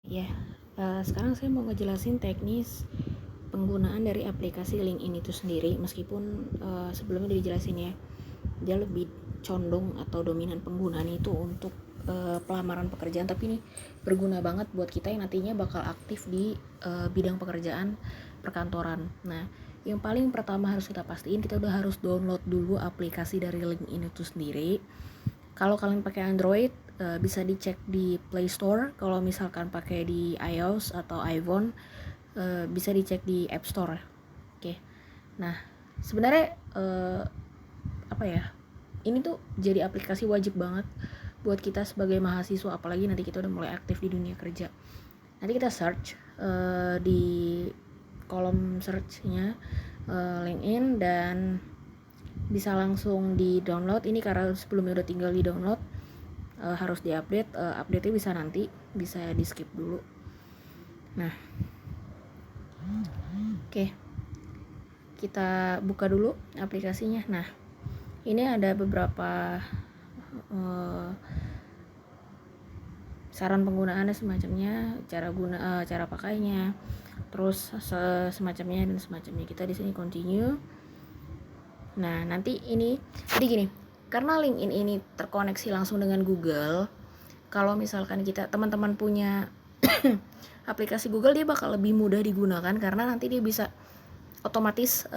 Ya, sekarang saya mau ngejelasin teknis penggunaan dari aplikasi LinkedIn itu sendiri. Meskipun sebelumnya udah dijelasin ya, dia lebih condong atau dominan penggunaan itu untuk pelamaran pekerjaan, tapi ini berguna banget buat kita yang nantinya bakal aktif di bidang pekerjaan perkantoran. Nah, yang paling pertama harus kita pastiin, kita udah harus download dulu aplikasi dari LinkedIn itu sendiri. Kalau kalian pakai Android, bisa dicek di Play Store. Kalau misalkan pakai di iOS atau iPhone, bisa dicek di App Store. Oke. Nah, sebenarnya apa ya? Ini tuh jadi aplikasi wajib banget buat kita sebagai mahasiswa, apalagi nanti kita udah mulai aktif di dunia kerja. Nanti kita search di kolom search-nya LinkedIn dan bisa langsung di download. Ini karena sebelumnya udah tinggal di download, harus diupdate. Update-nya bisa nanti, bisa di skip dulu. Nah, oke, kita buka dulu aplikasinya. Nah, ini ada beberapa saran penggunaannya semacamnya, cara pakainya, terus semacamnya dan semacamnya. Kita di sini continue. Nah, nanti ini jadi gini, karena LinkedIn ini terkoneksi langsung dengan Google. Kalau misalkan teman-teman punya aplikasi Google, dia bakal lebih mudah digunakan karena nanti dia bisa otomatis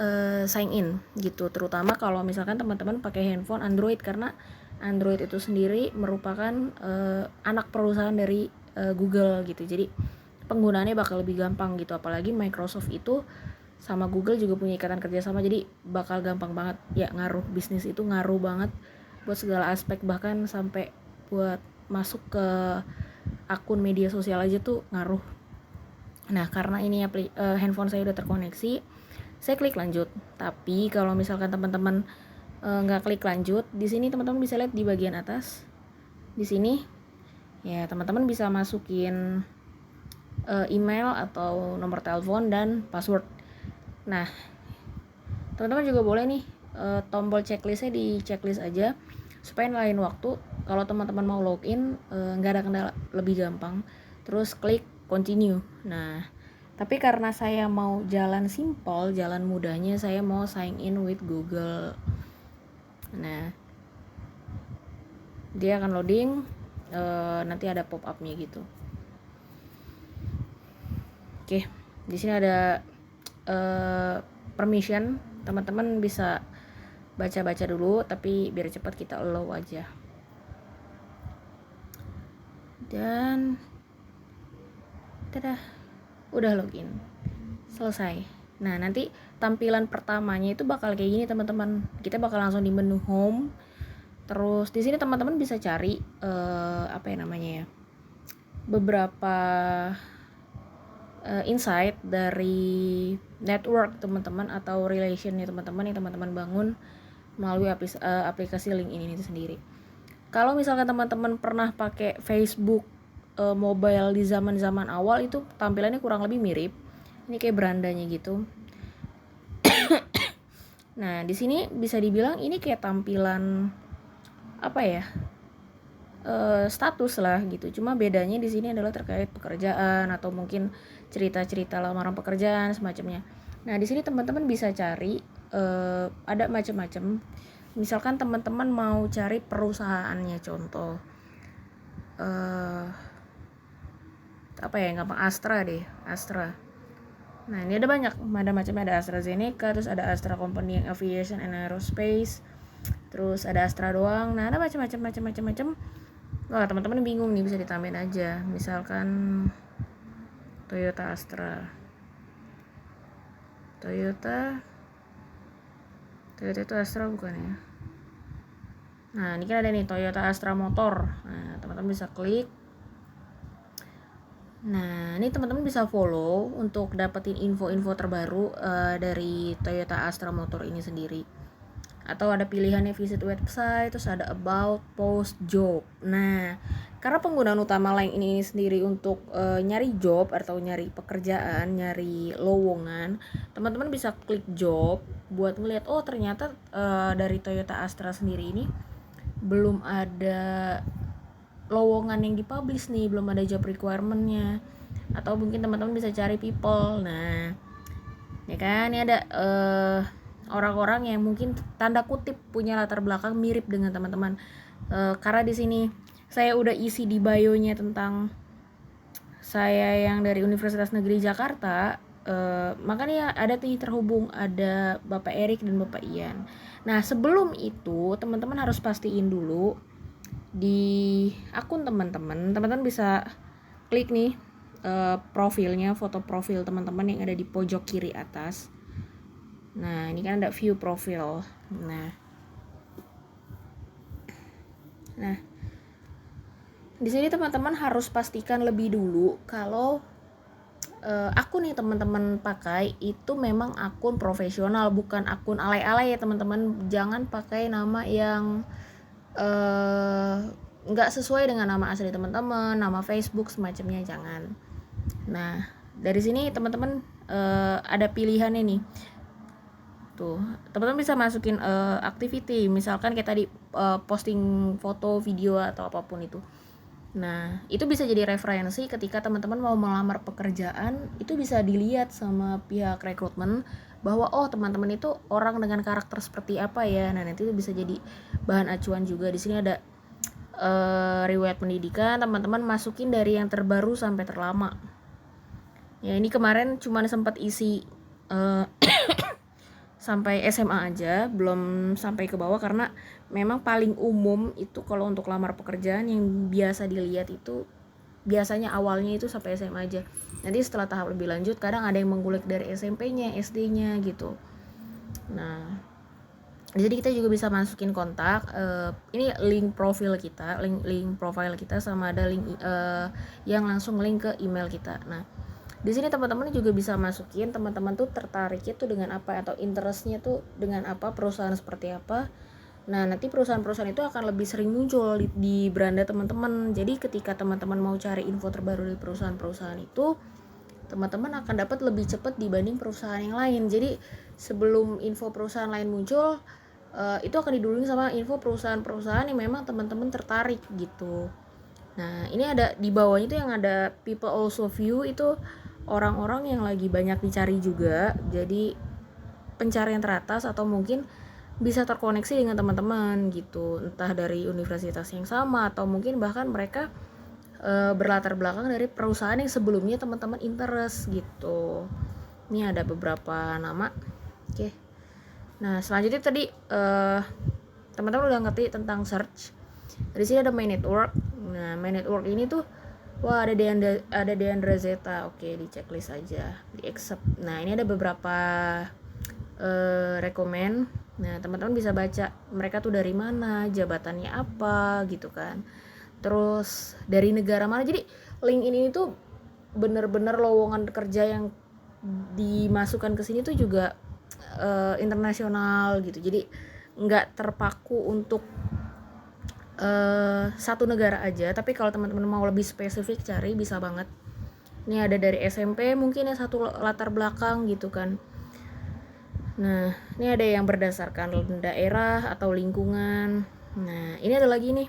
sign in gitu. Terutama kalau misalkan teman-teman pakai handphone Android, karena Android itu sendiri merupakan anak perusahaan dari Google gitu. Jadi penggunaannya bakal lebih gampang gitu. Apalagi Microsoft itu sama Google juga punya ikatan kerjasama, jadi bakal gampang banget ya. Ngaruh bisnis itu ngaruh banget buat segala aspek, bahkan sampai buat masuk ke akun media sosial aja tuh ngaruh. Nah, karena ini handphone saya udah terkoneksi, saya klik lanjut. Tapi kalau misalkan teman-teman nggak klik lanjut, di sini teman-teman bisa lihat di bagian atas. Di sini ya teman-teman bisa masukin email atau nomor telepon dan password. Nah, teman-teman juga boleh nih tombol checklistnya di checklist aja, supaya lain waktu kalau teman-teman mau login nggak ada kendala, lebih gampang. Terus klik continue. Nah, tapi karena saya mau jalan simple, jalan mudahnya, saya mau sign in with Google. Nah, dia akan loading, nanti ada pop up-nya gitu. Oke, di sini ada permission. Teman-teman bisa baca-baca dulu, tapi biar cepat kita allow aja. Dan udah login, selesai. Nah, nanti tampilan pertamanya itu bakal kayak gini teman-teman. Kita bakal langsung di menu home. Terus di sini teman-teman bisa cari beberapa insight dari network teman-teman atau relationnya teman-teman yang teman-teman bangun melalui aplikasi LinkedIn itu sendiri. Kalau misalkan teman-teman pernah pakai Facebook mobile di zaman-zaman awal, itu tampilannya kurang lebih mirip. Ini kayak berandanya gitu. Nah, di sini bisa dibilang ini kayak tampilan status lah gitu. Cuma bedanya di sini adalah terkait pekerjaan atau mungkin cerita-cerita lamaran pekerjaan semacamnya. Nah, di sini teman-teman bisa cari ada macam-macam. Misalkan teman-teman mau cari perusahaannya, contoh gampang Astra deh, Astra. Nah, ini ada banyak, ada macamnya, ada AstraZeneca, terus ada Astra Company yang Aviation and Aerospace, terus ada Astra doang. Nah, ada macam-macam. Wah, teman-teman bingung nih, bisa ditambahin aja. Misalkan Toyota Astra. Toyota itu Astra bukan ya? Nah, ini kan ada nih Toyota Astra Motor. Nah, teman-teman bisa klik. Nah, ini teman-teman bisa follow untuk dapetin info-info terbaru dari Toyota Astra Motor ini sendiri. Atau ada pilihannya visit website, terus ada about, post, job. Nah, karena penggunaan utama LinkedIn ini sendiri untuk nyari job atau nyari pekerjaan, nyari lowongan, teman-teman bisa klik job buat ngeliat, oh ternyata dari Toyota Astra sendiri ini belum ada lowongan yang dipublish nih, belum ada job requirement-nya. atau mungkin teman-teman bisa cari people. Nah, ya kan, ini ada orang-orang yang mungkin tanda kutip punya latar belakang mirip dengan teman-teman. Karena di sini saya udah isi di bio-nya tentang saya yang dari Universitas Negeri Jakarta, makanya ada nih terhubung, ada Bapak Erik dan Bapak Ian. Nah, sebelum itu teman-teman harus pastiin dulu di akun teman-teman bisa klik nih profilnya, foto profil teman-teman yang ada di pojok kiri atas. Nah, ini kan ada view profil. Nah, di sini teman-teman harus pastikan lebih dulu kalau akun yang teman-teman pakai itu memang akun profesional, bukan akun alay-alay ya teman-teman. Jangan pakai nama yang nggak sesuai dengan nama asli teman-teman, nama Facebook semacamnya, jangan. Nah, dari sini teman-teman ada pilihannya nih. Tuh, teman-teman bisa masukin activity, misalkan kayak tadi posting foto, video atau apapun itu. Nah, itu bisa jadi referensi ketika teman-teman mau melamar pekerjaan, itu bisa dilihat sama pihak rekrutmen bahwa oh, teman-teman itu orang dengan karakter seperti apa ya. Nah, nanti itu bisa jadi bahan acuan juga. Di sini ada riwayat pendidikan, teman-teman masukin dari yang terbaru sampai terlama. Ya, ini kemarin cuma sempat isi sampai SMA aja, belum sampai ke bawah, karena memang paling umum itu kalau untuk lamar pekerjaan yang biasa dilihat itu biasanya awalnya itu sampai SMA aja. Nanti setelah tahap lebih lanjut kadang ada yang mengulik dari SMP-nya, SD-nya gitu. Nah, jadi kita juga bisa masukin kontak. Ini link profil kita, link profile kita, sama ada link yang langsung link ke email kita. Nah, di sini teman-teman juga bisa masukin teman-teman tuh tertariknya tuh dengan apa, atau interestnya tuh dengan apa, perusahaan seperti apa. Nah, nanti perusahaan-perusahaan itu akan lebih sering muncul di beranda teman-teman. Jadi ketika teman-teman mau cari info terbaru di perusahaan-perusahaan itu, teman-teman akan dapat lebih cepat dibanding perusahaan yang lain. Jadi sebelum info perusahaan lain muncul, itu akan diduluin sama info perusahaan-perusahaan yang memang teman-teman tertarik gitu. Nah, ini ada di bawahnya itu yang ada people also view, itu orang-orang yang lagi banyak dicari juga. Jadi pencarian teratas, atau mungkin bisa terkoneksi dengan teman-teman gitu, entah dari universitas yang sama atau mungkin bahkan mereka berlatar belakang dari perusahaan yang sebelumnya teman-teman interest gitu. Ini ada beberapa nama. Oke. Nah, selanjutnya tadi teman-teman udah ngerti tentang search. Di sini ada My Network. Nah, My Network ini tuh wah, ada Deandra Zeta. Oke, di checklist aja, di accept. Nah, ini ada beberapa rekomen. Nah, teman-teman bisa baca mereka tuh dari mana, jabatannya apa gitu kan. Terus dari negara mana. Jadi link ini tuh bener-bener lowongan kerja yang dimasukkan ke sini tuh juga internasional gitu. Jadi nggak terpaku untuk satu negara aja, tapi kalau teman-teman mau lebih spesifik cari bisa banget. Ini ada dari SMP mungkin ya, satu latar belakang gitu kan. Nah, ini ada yang berdasarkan daerah atau lingkungan. Nah, ini ada lagi nih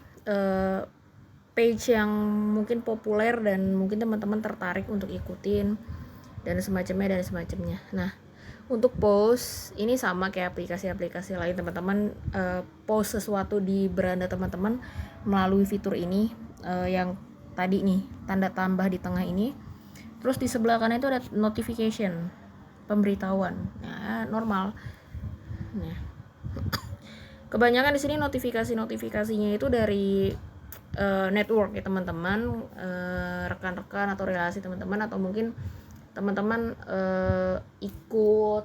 page yang mungkin populer dan mungkin teman-teman tertarik untuk ikutin dan semacamnya. Nah, untuk post ini sama kayak aplikasi-aplikasi lain, teman-teman post sesuatu di beranda teman-teman melalui fitur ini yang tadi nih tanda tambah di tengah ini. Terus di sebelah kanan itu ada notification, pemberitahuan. Nah, normal. Nah, kebanyakan di sini notifikasinya itu dari network ya teman-teman, rekan-rekan atau relasi teman-teman, atau mungkin teman-teman ikut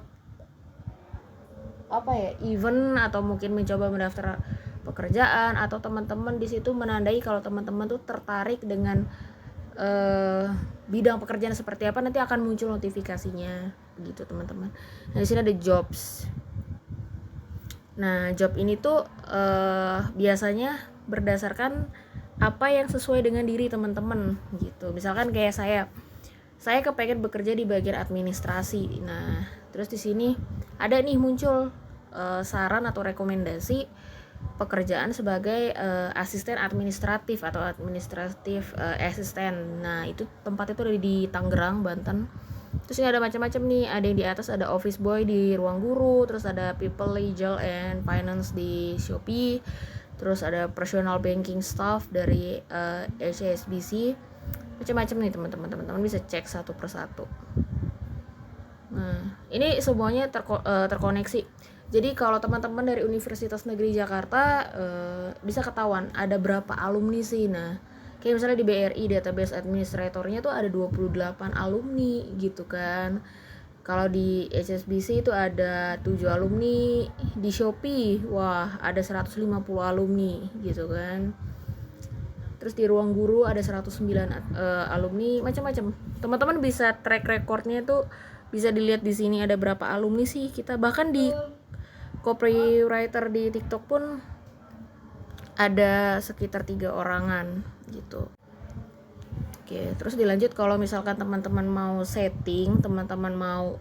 apa ya, event, atau mungkin mencoba mendaftar pekerjaan, atau teman-teman di situ menandai kalau teman-teman tuh tertarik dengan bidang pekerjaan seperti apa, nanti akan muncul notifikasinya gitu teman-teman. Nah, di sini ada jobs. Nah, job ini tuh biasanya berdasarkan apa yang sesuai dengan diri teman-teman gitu. Misalkan kayak saya kepengen bekerja di bagian administrasi. Nah, terus di sini ada nih muncul saran atau rekomendasi pekerjaan sebagai asisten administratif atau administratif asisten. Nah, itu tempat itu ada di Tangerang, Banten. Terus ini ada macam-macam nih, ada yang di atas ada office boy di Ruang Guru, terus ada people legal and finance di Shopee, terus ada personal banking staff dari HSBC. Macam-macam nih teman-teman bisa cek satu persatu. Nah, ini semuanya terkoneksi. Jadi kalau teman-teman dari Universitas Negeri Jakarta bisa ketahuan ada berapa alumni sih. Nah, kayak misalnya di BRI database administratornya tuh ada 28 alumni gitu kan. Kalau di HSBC itu ada 7 alumni, di Shopee wah ada 150 alumni gitu kan. Terus di Ruang Guru ada 109 alumni, macam-macam. Teman-teman bisa track recordnya tuh bisa dilihat di sini ada berapa alumni sih kita. Bahkan di copywriter di TikTok pun ada sekitar 3 orangan gitu. Oke, terus dilanjut kalau misalkan teman-teman mau setting, teman-teman mau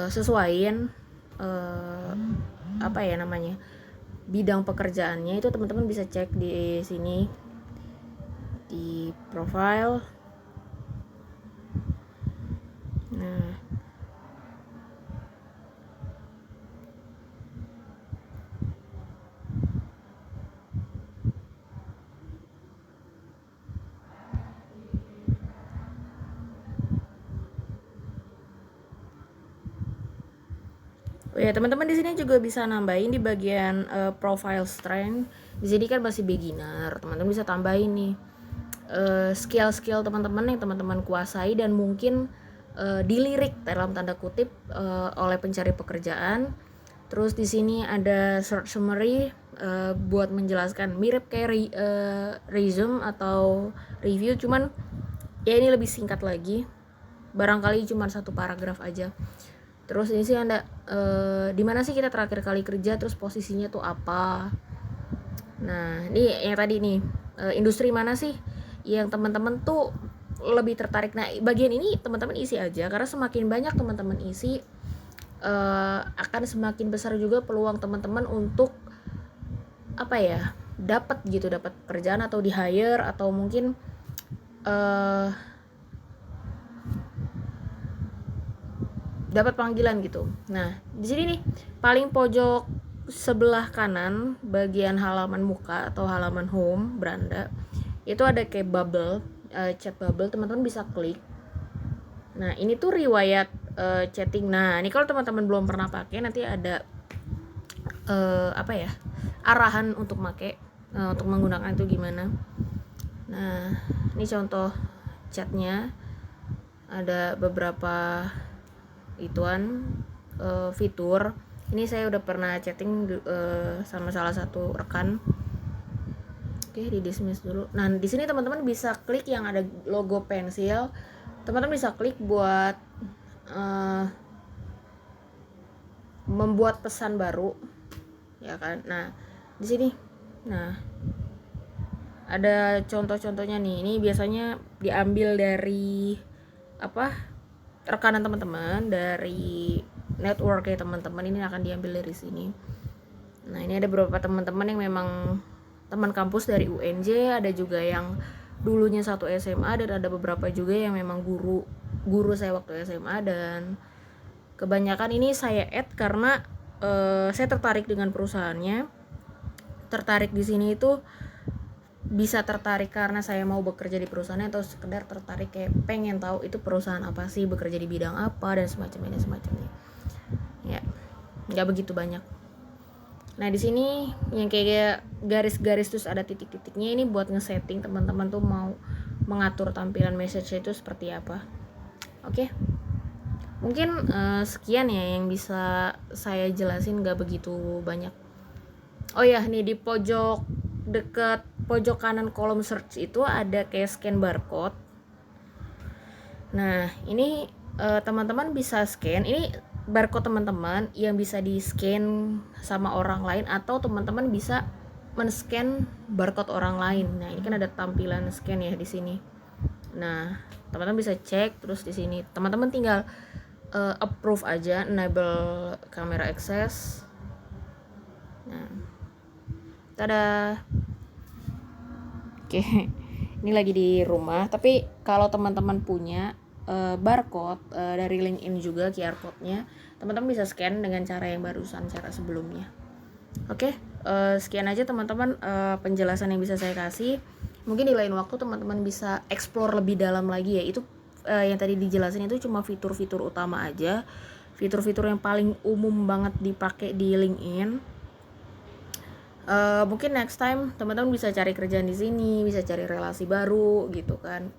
sesuaiin apa ya namanya, bidang pekerjaannya, itu teman-teman bisa cek di sini di profile. Nah, oh ya teman-teman di sini juga bisa nambahin di bagian profile strength. Di sini kan masih beginner, teman-teman bisa tambahin nih skill-skill teman-teman yang teman-teman kuasai dan mungkin dilirik dalam tanda kutip oleh pencari pekerjaan. Terus di sini ada short summary buat menjelaskan, mirip kayak resume atau review, cuman ya ini lebih singkat lagi, barangkali cuma 1 paragraf aja. Terus ini sih ada di mana sih kita terakhir kali kerja, terus posisinya tuh apa. Nah, ini yang tadi nih, industri mana sih yang teman-teman tuh lebih tertarik. Nah, bagian ini teman-teman isi aja, karena semakin banyak teman-teman isi akan semakin besar juga peluang teman-teman untuk apa ya, dapat pekerjaan atau di hire atau mungkin dapat panggilan gitu. Nah, di sini nih paling pojok sebelah kanan bagian halaman muka atau halaman home beranda itu ada kayak bubble, chat bubble, teman-teman bisa klik. Nah, ini tuh riwayat chatting. Nah, ini kalau teman-teman belum pernah pakai, nanti ada apa ya, arahan untuk pakai untuk menggunakan itu gimana. Nah, ini contoh chatnya, ada beberapa ituan fitur. Ini saya udah pernah chatting sama salah satu rekan. Oke, di dismiss dulu. Nah, di sini teman-teman bisa klik yang ada logo pensil. Teman-teman bisa klik buat membuat pesan baru, ya kan. Nah, di sini, nah ada contoh-contohnya nih. Ini biasanya diambil dari apa, rekanan teman-teman, dari network ya teman-teman, ini akan diambil dari sini. Nah, ini ada beberapa teman-teman yang memang teman kampus dari UNJ, ada juga yang dulunya satu SMA, dan ada beberapa juga yang memang guru saya waktu SMA. Dan kebanyakan ini saya add karena saya tertarik dengan perusahaannya. Tertarik di sini itu bisa tertarik karena saya mau bekerja di perusahaannya, atau sekedar tertarik kayak pengen tahu itu perusahaan apa sih, bekerja di bidang apa, dan semacamnya ya, nggak begitu banyak. Nah, di sini yang kayak garis-garis terus ada titik-titiknya, ini buat ngesetting teman-teman tuh mau mengatur tampilan message itu seperti apa. Oke. Mungkin sekian ya yang bisa saya jelasin, nggak begitu banyak. Oh ya, nih di pojok dekat pojok kanan kolom search itu ada kayak scan barcode. Nah, ini teman-teman bisa scan. Ini barcode teman-teman yang bisa di scan sama orang lain, atau teman-teman bisa men-scan barcode orang lain. Nah, ini kan ada tampilan scan ya di sini. Nah, teman-teman bisa cek. Terus di sini teman-teman tinggal approve aja, enable camera access. Nah, Dadah. Oke, ini lagi di rumah. Tapi kalau teman-teman punya barcode dari LinkedIn juga, QR code-nya, teman-teman bisa scan dengan cara yang barusan, cara sebelumnya. Oke, sekian aja teman-teman penjelasan yang bisa saya kasih. Mungkin di lain waktu teman-teman bisa explore lebih dalam lagi ya. Itu yang tadi dijelasin itu cuma fitur-fitur utama aja, fitur-fitur yang paling umum banget dipakai di LinkedIn. Mungkin next time teman-teman bisa cari kerjaan di sini, bisa cari relasi baru gitu kan.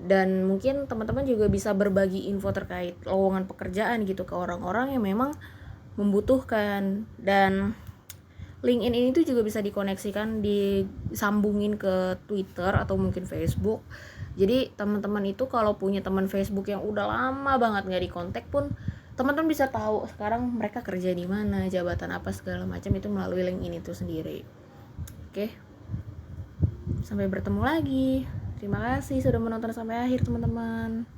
Dan mungkin teman-teman juga bisa berbagi info terkait lowongan pekerjaan gitu ke orang-orang yang memang membutuhkan. Dan LinkedIn ini tuh juga bisa dikoneksikan, disambungin ke Twitter atau mungkin Facebook. Jadi teman-teman itu kalau punya teman Facebook yang udah lama banget nggak dikontak pun, teman-teman bisa tahu sekarang mereka kerja di mana, jabatan apa segala macam itu melalui LinkedIn itu sendiri. Oke, sampai bertemu lagi. Terima kasih sudah menonton sampai akhir teman-teman.